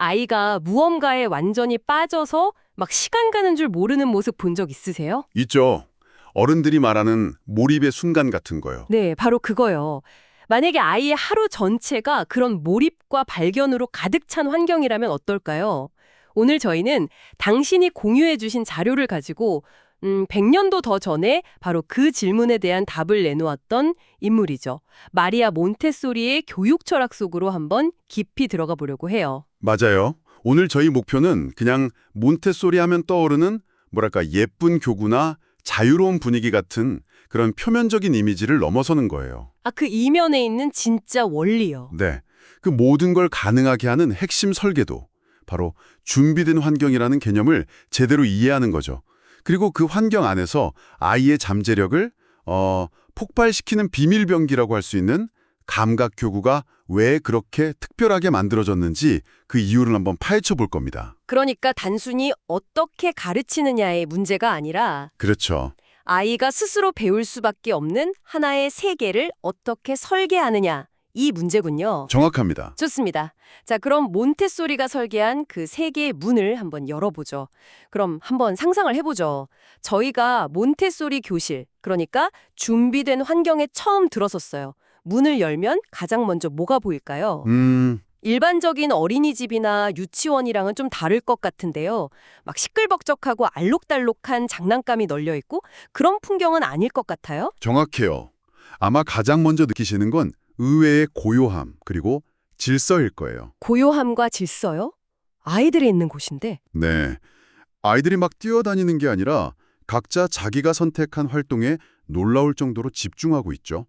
아이가 무언가에 완전히 빠져서 막 시간 가는 줄 모르는 모습 본 적 있으세요? 있죠. 어른들이 말하는 몰입의 순간 같은 거요. 네, 바로 그거요. 만약에 아이의 하루 전체가 그런 몰입과 발견으로 가득 찬 환경이라면 어떨까요? 오늘 저희는 당신이 공유해 주신 자료를 가지고 100년도 더 전에 바로 그 질문에 대한 답을 내놓았던 인물이죠. 마리아 몬테소리의 교육 철학 속으로 한번 깊이 들어가 보려고 해요. 맞아요. 오늘 저희 목표는 그냥 몬테소리 하면 떠오르는 뭐랄까 예쁜 교구나 자유로운 분위기 같은 그런 표면적인 이미지를 넘어서는 거예요. 아, 그 이면에 있는 진짜 원리요. 네. 그 모든 걸 가능하게 하는 핵심 설계도, 바로 준비된 환경이라는 개념을 제대로 이해하는 거죠. 그리고 그 환경 안에서 아이의 잠재력을 폭발시키는 비밀병기라고 할 수 있는 감각 교구가 왜 그렇게 특별하게 만들어졌는지 그 이유를 한번 파헤쳐 볼 겁니다. 그러니까 단순히 어떻게 가르치느냐의 문제가 아니라 그렇죠. 아이가 스스로 배울 수밖에 없는 하나의 세계를 어떻게 설계하느냐, 이 문제군요. 정확합니다. 좋습니다. 자, 그럼 몬테소리가 설계한 그 세계의 문을 한번 열어보죠. 그럼 한번 상상을 해보죠. 저희가 몬테소리 교실, 그러니까 준비된 환경에 처음 들어섰어요. 문을 열면 가장 먼저 뭐가 보일까요? 일반적인 어린이집이나 유치원이랑은 좀 다를 것 같은데요. 막 시끌벅적하고 알록달록한 장난감이 널려 있고 그런 풍경은 아닐 것 같아요. 정확해요. 아마 가장 먼저 느끼시는 건 의외의 고요함, 그리고 질서일 거예요. 고요함과 질서요? 아이들이 있는 곳인데. 네. 아이들이 막 뛰어다니는 게 아니라 각자 자기가 선택한 활동에 놀라울 정도로 집중하고 있죠.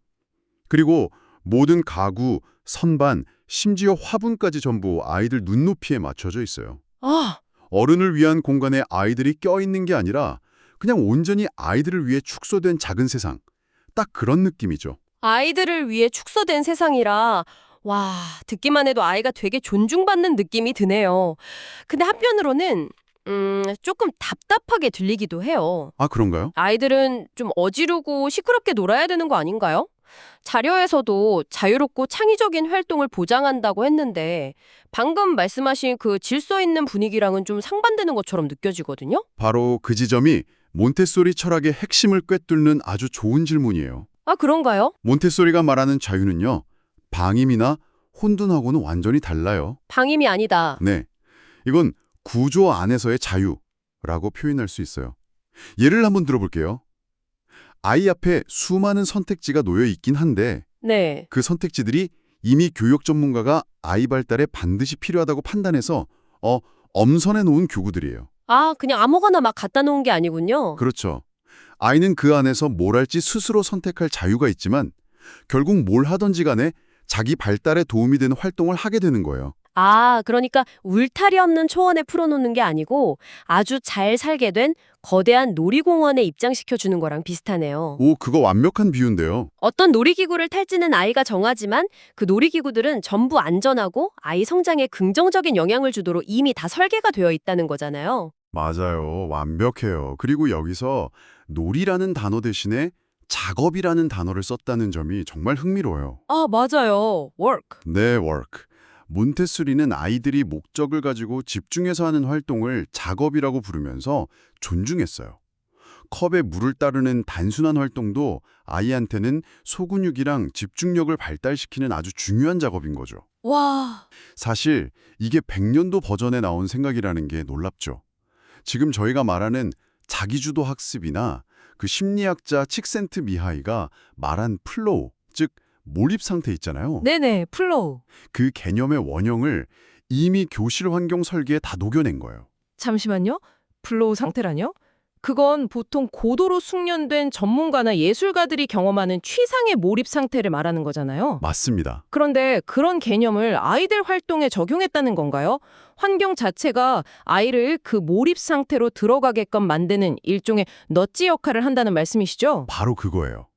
그리고 모든 가구, 선반, 심지어 화분까지 전부 아이들 눈높이에 맞춰져 있어요. 아, 어른을 위한 공간에 아이들이 껴있는 게 아니라 그냥 온전히 아이들을 위해 축소된 작은 세상. 딱 그런 느낌이죠. 아이들을 위해 축소된 세상이라 와, 듣기만 해도 아이가 되게 존중받는 느낌이 드네요. 근데 한편으로는 조금 답답하게 들리기도 해요. 아, 그런가요? 아이들은 좀 어지르고 시끄럽게 놀아야 되는 거 아닌가요? 자료에서도 자유롭고 창의적인 활동을 보장한다고 했는데 방금 말씀하신 그 질서 있는 분위기랑은 좀 상반되는 것처럼 느껴지거든요? 바로 그 지점이 몬테소리 철학의 핵심을 꿰뚫는 아주 좋은 질문이에요. 아, 그런가요? 몬테소리가 말하는 자유는요, 방임이나 혼돈하고는 완전히 달라요. 방임이 아니다. 네, 이건 구조 안에서의 자유라고 표현할 수 있어요. 예를 한번 들어볼게요. 아이 앞에 수많은 선택지가 놓여 있긴 한데 네. 그 선택지들이 이미 교육 전문가가 아이 발달에 반드시 필요하다고 판단해서 엄선해 놓은 교구들이에요. 아, 그냥 아무거나 막 갖다 놓은 게 아니군요. 그렇죠. 아이는 그 안에서 뭘 할지 스스로 선택할 자유가 있지만 결국 뭘 하든지 간에 자기 발달에 도움이 되는 활동을 하게 되는 거예요. 아, 그러니까 울타리 없는 초원에 풀어놓는 게 아니고 아주 잘 살게 된 거대한 놀이공원에 입장시켜주는 거랑 비슷하네요. 오, 그거 완벽한 비유인데요. 어떤 놀이기구를 탈지는 아이가 정하지만 그 놀이기구들은 전부 안전하고 아이 성장에 긍정적인 영향을 주도록 이미 다 설계가 되어 있다는 거잖아요. 맞아요. 완벽해요. 그리고 여기서 놀이라는 단어 대신에 작업이라는 단어를 썼다는 점이 정말 흥미로워요. 아, 맞아요. work. 네, work. 몬테소리는 아이들이 목적을 가지고 집중해서 하는 활동을 작업이라고 부르면서 존중했어요. 컵에 물을 따르는 단순한 활동도 아이한테는 소근육이랑 집중력을 발달시키는 아주 중요한 작업인 거죠. 와. 사실 이게 100년도 버전에 나온 생각이라는 게 놀랍죠. 지금 저희가 말하는 자기주도 학습이나 그 심리학자 칙센트 미하이가 말한 플로우, 즉 몰입 상태 있잖아요. 네네, 플로우. 그 개념의 원형을 이미 교실 환경 설계에 다 녹여낸 거예요. 잠시만요. 플로우 상태라뇨? 그건 보통 고도로 숙련된 전문가나 예술가들이 경험하는 취상의 몰입 상태를 말하는 거잖아요. 맞습니다. 그런데 그런 개념을 아이들 활동에 적용했다는 건가요? 환경 자체가 아이를 그 몰입 상태로 들어가게끔 만드는 일종의 넛지 역할을 한다는 말씀이시죠? 바로 그거예요.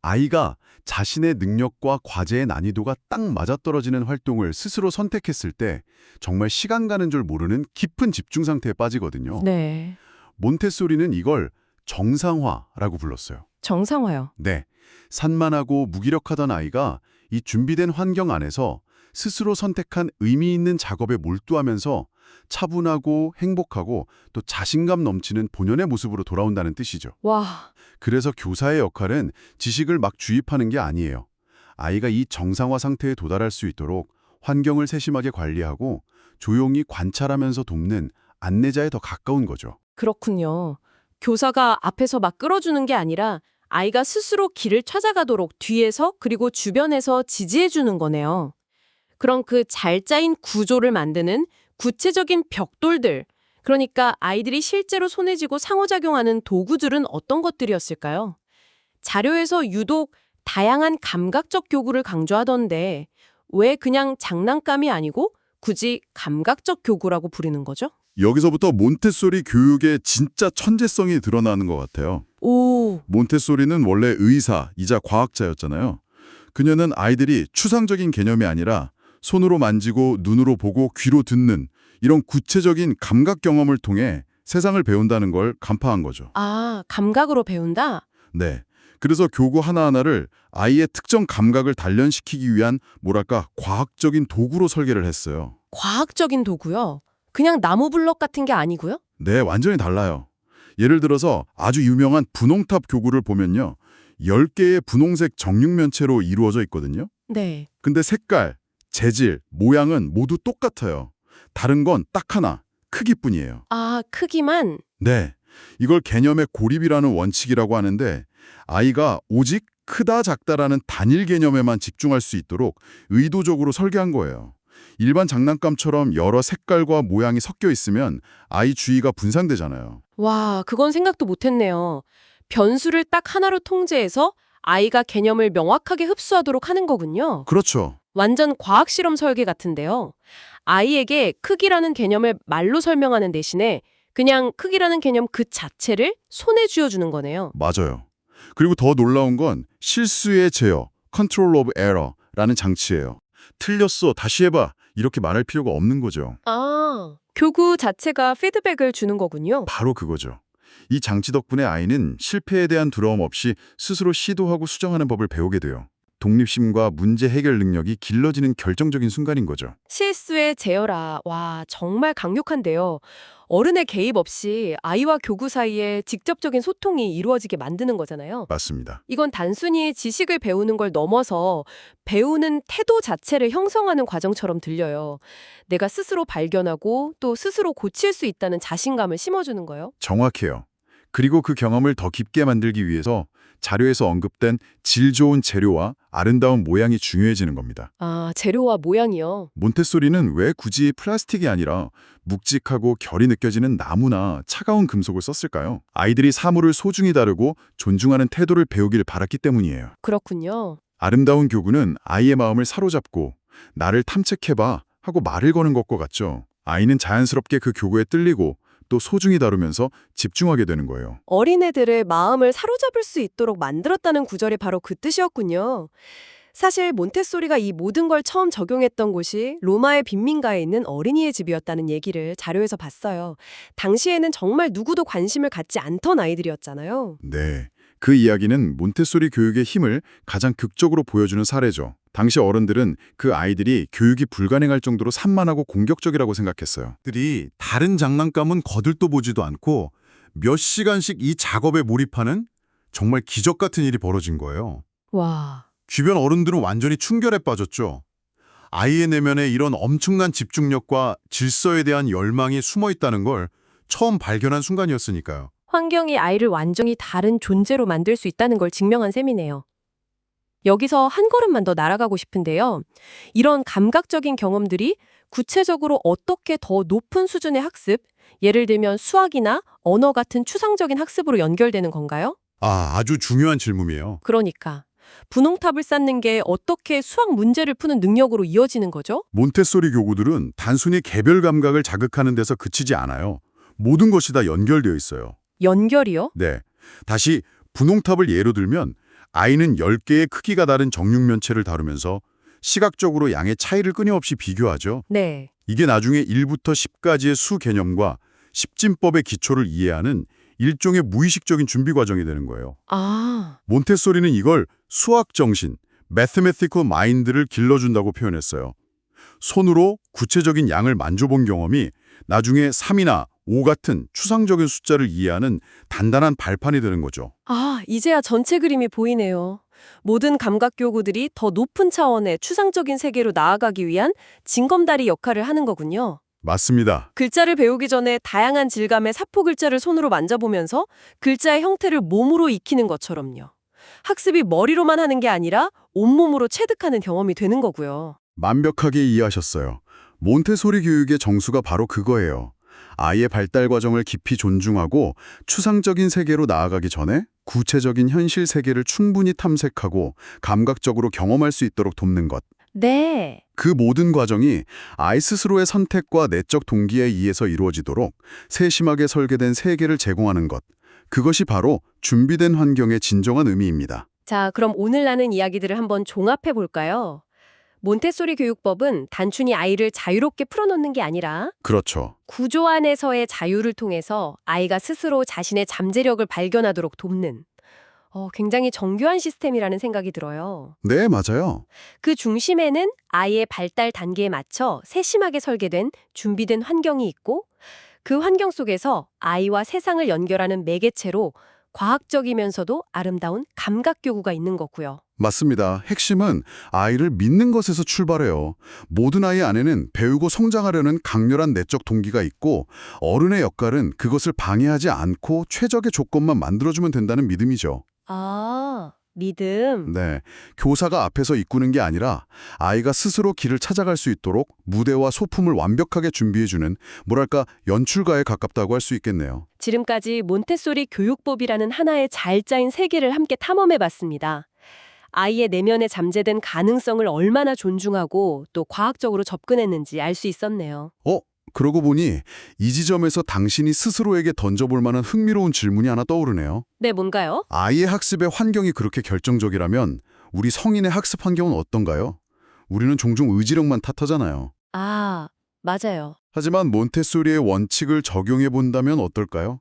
아이가 자신의 능력과 과제의 난이도가 딱 맞아떨어지는 활동을 스스로 선택했을 때 정말 시간 가는 줄 모르는 깊은 집중 상태에 빠지거든요. 네. 몬테소리는 이걸 정상화라고 불렀어요. 정상화요. 네, 산만하고 무기력하던 아이가 이 준비된 환경 안에서 스스로 선택한 의미 있는 작업에 몰두하면서 차분하고 행복하고 또 자신감 넘치는 본연의 모습으로 돌아온다는 뜻이죠. 와, 그래서 교사의 역할은 지식을 막 주입하는 게 아니에요. 아이가 이 정상화 상태에 도달할 수 있도록 환경을 세심하게 관리하고 조용히 관찰하면서 돕는 안내자에 더 가까운 거죠. 그렇군요. 교사가 앞에서 막 끌어주는 게 아니라 아이가 스스로 길을 찾아가도록 뒤에서 그리고 주변에서 지지해 주는 거네요. 그럼 그 잘 짜인 구조를 만드는 구체적인 벽돌들, 그러니까 아이들이 실제로 손에 쥐고 상호작용하는 도구들은 어떤 것들이었을까요? 자료에서 유독 다양한 감각적 교구를 강조하던데 왜 그냥 장난감이 아니고 굳이 감각적 교구라고 부르는 거죠? 여기서부터 몬테소리 교육의 진짜 천재성이 드러나는 것 같아요. 오, 몬테소리는 원래 의사이자 과학자였잖아요. 그녀는 아이들이 추상적인 개념이 아니라 손으로 만지고 눈으로 보고 귀로 듣는 이런 구체적인 감각 경험을 통해 세상을 배운다는 걸 간파한 거죠. 아, 감각으로 배운다? 네. 그래서 교구 하나하나를 아이의 특정 감각을 단련시키기 위한 뭐랄까 과학적인 도구로 설계를 했어요. 과학적인 도구요? 그냥 나무 블럭 같은 게 아니고요? 네, 완전히 달라요. 예를 들어서 아주 유명한 분홍탑 교구를 보면요. 10개의 분홍색 정육면체로 이루어져 있거든요. 네. 근데 색깔, 재질, 모양은 모두 똑같아요. 다른 건 딱 하나, 크기뿐이에요. 아, 크기만? 네, 이걸 개념의 고립이라는 원칙이라고 하는데 아이가 오직 크다 작다라는 단일 개념에만 집중할 수 있도록 의도적으로 설계한 거예요. 일반 장난감처럼 여러 색깔과 모양이 섞여 있으면 아이 주의가 분산되잖아요. 와, 그건 생각도 못했네요. 변수를 딱 하나로 통제해서 아이가 개념을 명확하게 흡수하도록 하는 거군요. 그렇죠. 완전 과학 실험 설계 같은데요. 아이에게 크기라는 개념을 말로 설명하는 대신에 그냥 크기라는 개념 그 자체를 손에 쥐어주는 거네요. 맞아요. 그리고 더 놀라운 건 실수의 제어, Control of Error라는 장치예요. 틀렸어, 다시 해봐. 이렇게 말할 필요가 없는 거죠. 아, 교구 자체가 피드백을 주는 거군요. 바로 그거죠. 이 장치 덕분에 아이는 실패에 대한 두려움 없이 스스로 시도하고 수정하는 법을 배우게 돼요. 독립심과 문제 해결 능력이 길러지는 결정적인 순간인 거죠. 실수의 제어라. 와, 정말 강력한데요. 어른의 개입 없이 아이와 교구 사이에 직접적인 소통이 이루어지게 만드는 거잖아요. 맞습니다. 이건 단순히 지식을 배우는 걸 넘어서 배우는 태도 자체를 형성하는 과정처럼 들려요. 내가 스스로 발견하고 또 스스로 고칠 수 있다는 자신감을 심어주는 거예요. 정확해요. 그리고 그 경험을 더 깊게 만들기 위해서 자료에서 언급된 질 좋은 재료와 아름다운 모양이 중요해지는 겁니다. 아, 재료와 모양이요. 몬테소리는 왜 굳이 플라스틱이 아니라 묵직하고 결이 느껴지는 나무나 차가운 금속을 썼을까요? 아이들이 사물을 소중히 다루고 존중하는 태도를 배우길 바랐기 때문이에요. 그렇군요. 아름다운 교구는 아이의 마음을 사로잡고 나를 탐색해봐 하고 말을 거는 것과 같죠. 아이는 자연스럽게 그 교구에 끌리고 또 소중히 다루면서 집중하게 되는 거예요. 어린애들의 마음을 사로잡을 수 있도록 만들었다는 구절이 바로 그 뜻이었군요. 사실 몬테소리가 이 모든 걸 처음 적용했던 곳이 로마의 빈민가에 있는 어린이의 집이었다는 얘기를 자료에서 봤어요. 당시에는 정말 누구도 관심을 갖지 않던 아이들이었잖아요. 네, 그 이야기는 몬테소리 교육의 힘을 가장 극적으로 보여주는 사례죠. 당시 어른들은 그 아이들이 교육이 불가능할 정도로 산만하고 공격적이라고 생각했어요. 들이 다른 장난감은 거들떠 보지도 않고 몇 시간씩 이 작업에 몰입하는 정말 기적 같은 일이 벌어진 거예요. 와, 주변 어른들은 완전히 충격에 빠졌죠. 아이의 내면에 이런 엄청난 집중력과 질서에 대한 열망이 숨어 있다는 걸 처음 발견한 순간이었으니까요. 환경이 아이를 완전히 다른 존재로 만들 수 있다는 걸 증명한 셈이네요. 여기서 한 걸음만 더 날아가고 싶은데요. 이런 감각적인 경험들이 구체적으로 어떻게 더 높은 수준의 학습, 예를 들면 수학이나 언어 같은 추상적인 학습으로 연결되는 건가요? 아주 중요한 질문이에요. 그러니까 분홍탑을 쌓는 게 어떻게 수학 문제를 푸는 능력으로 이어지는 거죠? 몬테소리 교구들은 단순히 개별 감각을 자극하는 데서 그치지 않아요. 모든 것이 다 연결되어 있어요. 연결이요? 네. 다시 분홍탑을 예로 들면 아이는 10개의 크기가 다른 정육면체를 다루면서 시각적으로 양의 차이를 끊임없이 비교하죠. 네. 이게 나중에 1부터 10까지의 수 개념과 십진법의 기초를 이해하는 일종의 무의식적인 준비 과정이 되는 거예요. 아, 몬테소리는 이걸 수학 정신, mathematical mind를 길러준다고 표현했어요. 손으로 구체적인 양을 만져본 경험이 나중에 3이나 5 같은 추상적인 숫자를 이해하는 단단한 발판이 되는 거죠. 아, 이제야 전체 그림이 보이네요. 모든 감각교구들이 더 높은 차원의 추상적인 세계로 나아가기 위한 징검다리 역할을 하는 거군요. 맞습니다. 글자를 배우기 전에 다양한 질감의 사포 글자를 손으로 만져보면서 글자의 형태를 몸으로 익히는 것처럼요. 학습이 머리로만 하는 게 아니라 온몸으로 체득하는 경험이 되는 거고요. 완벽하게 이해하셨어요. 몬테소리 교육의 정수가 바로 그거예요. 아이의 발달 과정을 깊이 존중하고 추상적인 세계로 나아가기 전에 구체적인 현실 세계를 충분히 탐색하고 감각적으로 경험할 수 있도록 돕는 것. 네. 그 모든 과정이 아이 스스로의 선택과 내적 동기에 의해서 이루어지도록 세심하게 설계된 세계를 제공하는 것. 그것이 바로 준비된 환경의 진정한 의미입니다. 자, 그럼 오늘 나눈 이야기들을 한번 종합해 볼까요? 몬테소리 교육법은 단순히 아이를 자유롭게 풀어놓는 게 아니라 그렇죠. 구조 안에서의 자유를 통해서 아이가 스스로 자신의 잠재력을 발견하도록 돕는 굉장히 정교한 시스템이라는 생각이 들어요. 네, 맞아요. 그 중심에는 아이의 발달 단계에 맞춰 세심하게 설계된 준비된 환경이 있고 그 환경 속에서 아이와 세상을 연결하는 매개체로 과학적이면서도 아름다운 감각교구가 있는 거고요. 맞습니다. 핵심은 아이를 믿는 것에서 출발해요. 모든 아이 안에는 배우고 성장하려는 강렬한 내적 동기가 있고 어른의 역할은 그것을 방해하지 않고 최적의 조건만 만들어주면 된다는 믿음이죠. 아, 믿음. 네, 교사가 앞에서 이끄는 게 아니라 아이가 스스로 길을 찾아갈 수 있도록 무대와 소품을 완벽하게 준비해주는 뭐랄까 연출가에 가깝다고 할 수 있겠네요. 지금까지 몬테소리 교육법이라는 하나의 잘 짜인 세계를 함께 탐험해봤습니다. 아이의 내면에 잠재된 가능성을 얼마나 존중하고 또 과학적으로 접근했는지 알 수 있었네요. 그러고 보니 이 지점에서 당신이 스스로에게 던져볼 만한 흥미로운 질문이 하나 떠오르네요. 네, 뭔가요? 아이의 학습의 환경이 그렇게 결정적이라면 우리 성인의 학습 환경은 어떤가요? 우리는 종종 의지력만 탓하잖아요. 아, 맞아요. 하지만 몬테소리의 원칙을 적용해 본다면 어떨까요?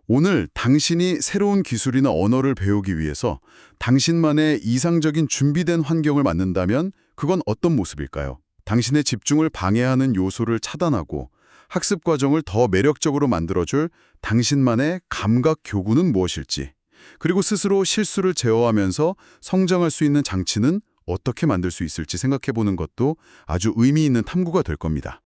오늘 당신이 새로운 기술이나 언어를 배우기 위해서 당신만의 이상적인 준비된 환경을 만든다면 그건 어떤 모습일까요? 당신의 집중을 방해하는 요소를 차단하고 학습 과정을 더 매력적으로 만들어줄 당신만의 감각 교구는 무엇일지, 그리고 스스로 실수를 제어하면서 성장할 수 있는 장치는 어떻게 만들 수 있을지 생각해보는 것도 아주 의미 있는 탐구가 될 겁니다.